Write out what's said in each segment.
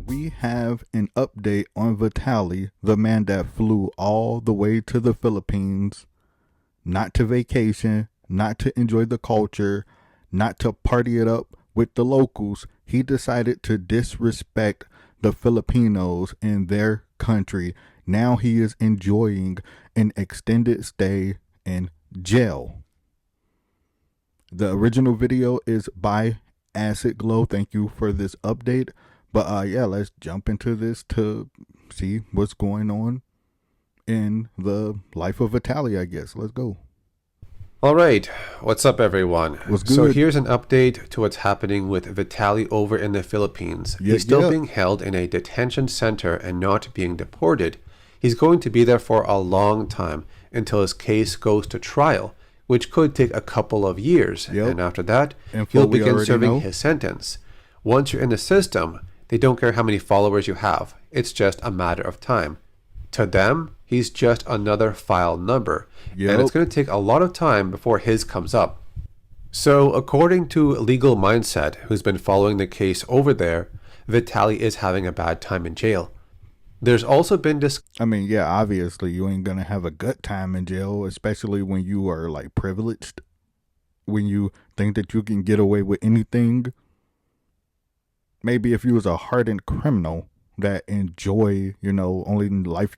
we have an update on Vitaly, the man that flew all the way to the Philippines, not to vacation, not to enjoy the culture, not to party it up with the locals. He decided to disrespect the Filipinos in their country. Now he is enjoying an extended stay in jail. The original video is by Acid Glow. Thank you for this update. But yeah, let's jump into this to see what's going on in the life of Vitaly, I guess. Let's go. All right, what's up everyone? What's good? So here's an update to what's happening with Vitaly over in the Philippines. He's still being held in a detention center and not being deported. He's going to be there for a long time until his case goes to trial, which could take a couple of years. And after that, he'll begin serving his sentence. Once you're in the system, they don't care how many followers you have. It's just a matter of time. To them, he's just another file number. And it's going to take a lot of time before his comes up. So according to Legal Mindset, who's been following the case over there, Vitaly is having a bad time in jail. There's also been obviously you ain't gonna have a good time in jail, especially when you are like privileged, when you think that you can get away with anything. Maybe if you was a hardened criminal that enjoy, only life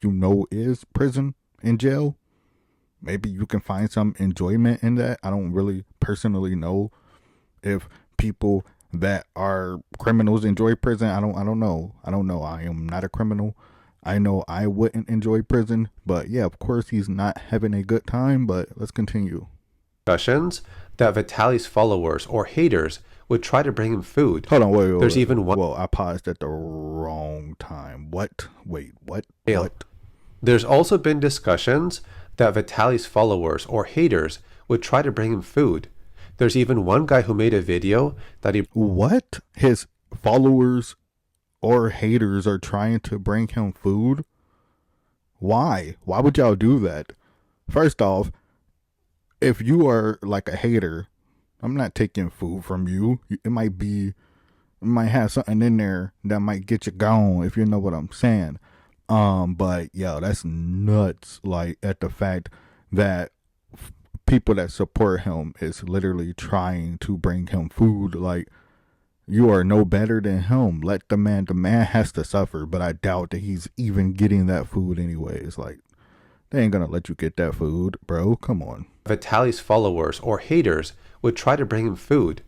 is prison and jail, maybe you can find some enjoyment in that. I don't really personally know if people that are criminals enjoy prison. I don't know. I am not a criminal. I know I wouldn't enjoy prison, but yeah, of course he's not having a good time, but let's continue. Discussions that Vitaly's followers or haters would try to bring him food. Hold on, wait. There's even one. Well, I paused at the wrong time. What? Wait, what? What? There's also been discussions that Vitaly's followers or haters would try to bring him food. There's even one guy who made a video that he... What? His followers or haters are trying to bring him food? Why? Why would y'all do that? First off, if you are like a hater, I'm not taking food from you. It might have something in there that might get you gone, if you know what I'm saying. But yeah, that's nuts. Like at the fact that people that support him is literally trying to bring him food. Like, you are no better than him. Let the man has to suffer, but I doubt that he's even getting that food anyways. Like, they ain't gonna let you get that food, bro. Come on. Vitaly's followers or haters would try to bring him food.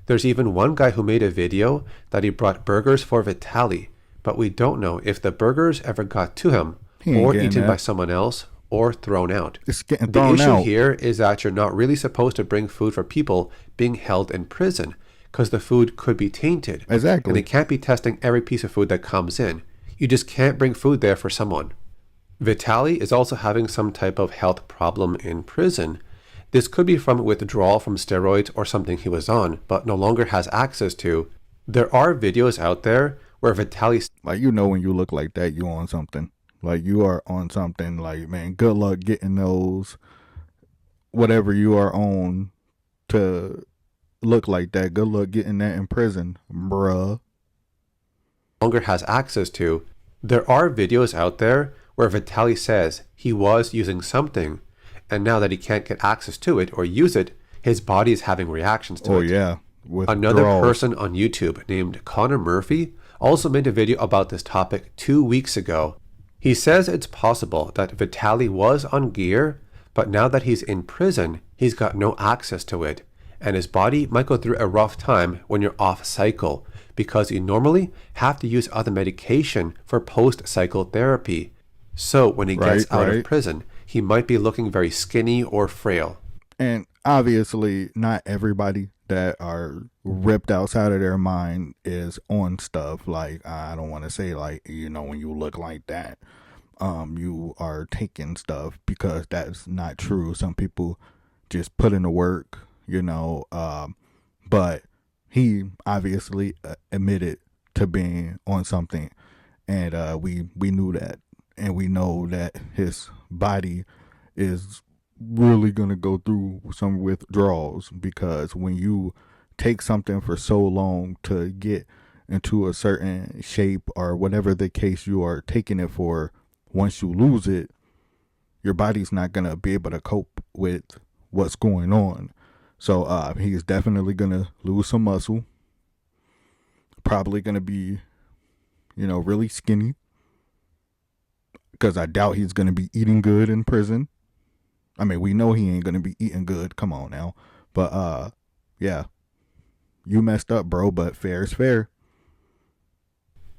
There's even one guy who made a video that he brought burgers for Vitaly, but we don't know if the burgers ever got to him or eaten by someone else or thrown out. It's getting thrown out. The issue here is that you're not really supposed to bring food for people being held in prison, because the food could be tainted. Exactly. And they can't be testing every piece of food that comes in. You just can't bring food there for someone. Vitaly is also having some type of health problem in prison. This could be from withdrawal from steroids or something he was on, but no longer has access to. There are videos out there where Vitaly... Like, when you look like that, you on something. Like, you are on something. Like, man, good luck getting those, whatever you are on to look like that. Good luck getting that in prison, bruh. Longer has access to. There are videos out there where Vitaly says he was using something, and now that he can't get access to it or use it, his body is having reactions to it. Oh yeah. Another person on YouTube named Connor Murphy also made a video about this topic 2 weeks ago. He says it's possible that Vitaly was on gear, but now that he's in prison, he's got no access to it. And his body might go through a rough time when you're off cycle, because you normally have to use other medication for post-cycle therapy. So when he gets out of prison, he might be looking very skinny or frail. And obviously, not everybody that are ripped outside of their mind is on stuff. Like, I don't want to say like, when you look like that, you are taking stuff, because that's not true. Some people just put in the work, but he obviously admitted to being on something, and we knew that, and we know that his body is really going to go through some withdrawals, because when you take something for so long to get into a certain shape or whatever the case you are taking it for, once you lose it, your body's not going to be able to cope with what's going on. So he's definitely going to lose some muscle. Probably going to be, really skinny. Because I doubt he's going to be eating good in prison. I mean, we know he ain't going to be eating good. Come on now. But, yeah. You messed up, bro, but fair is fair.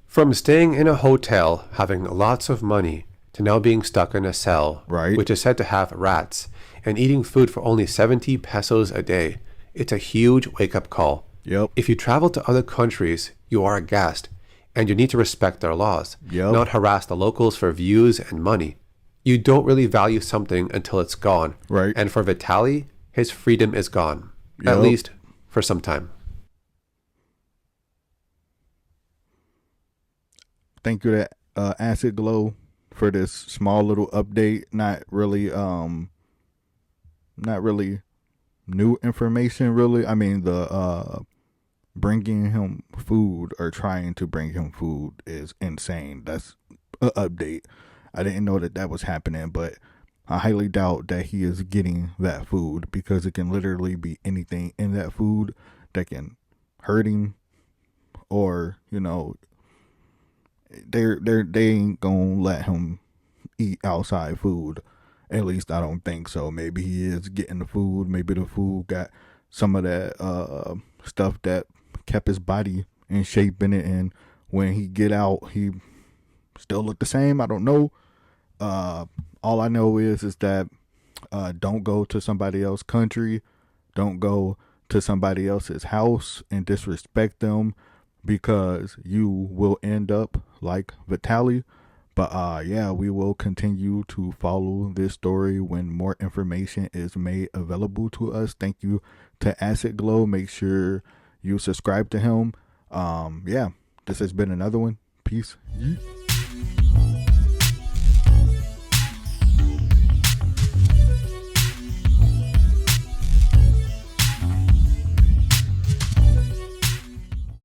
From staying in a hotel, having lots of money, to now being stuck in a cell, right, which is said to have rats, and eating food for only 70 pesos a day. It's a huge wake-up call. Yep. If you travel to other countries, you are a guest, and you need to respect their laws, not harass the locals for views and money. You don't really value something until it's gone. Right. And for Vitaly, his freedom is gone, at least for some time. Thank you to Acid Glow for this small little update. Not really new information, really. I mean, the bringing him food or trying to bring him food is insane. That's an update. I didn't know that was happening, but I highly doubt that he is getting that food, because it can literally be anything in that food that can hurt him, or they ain't gonna let him eat outside food. At least I don't think so. Maybe he is getting the food. Maybe the food got some of that stuff that kept his body in shape in it, and when he get out, he still look the same. I don't know. All I know is that don't go to somebody else's country. Don't go to somebody else's house and disrespect them, because you will end up like Vitaly. But yeah, we will continue to follow this story when more information is made available to us. Thank you to Acid Glow. Make sure you subscribe to him. Yeah, this has been another one. Peace. Yeet.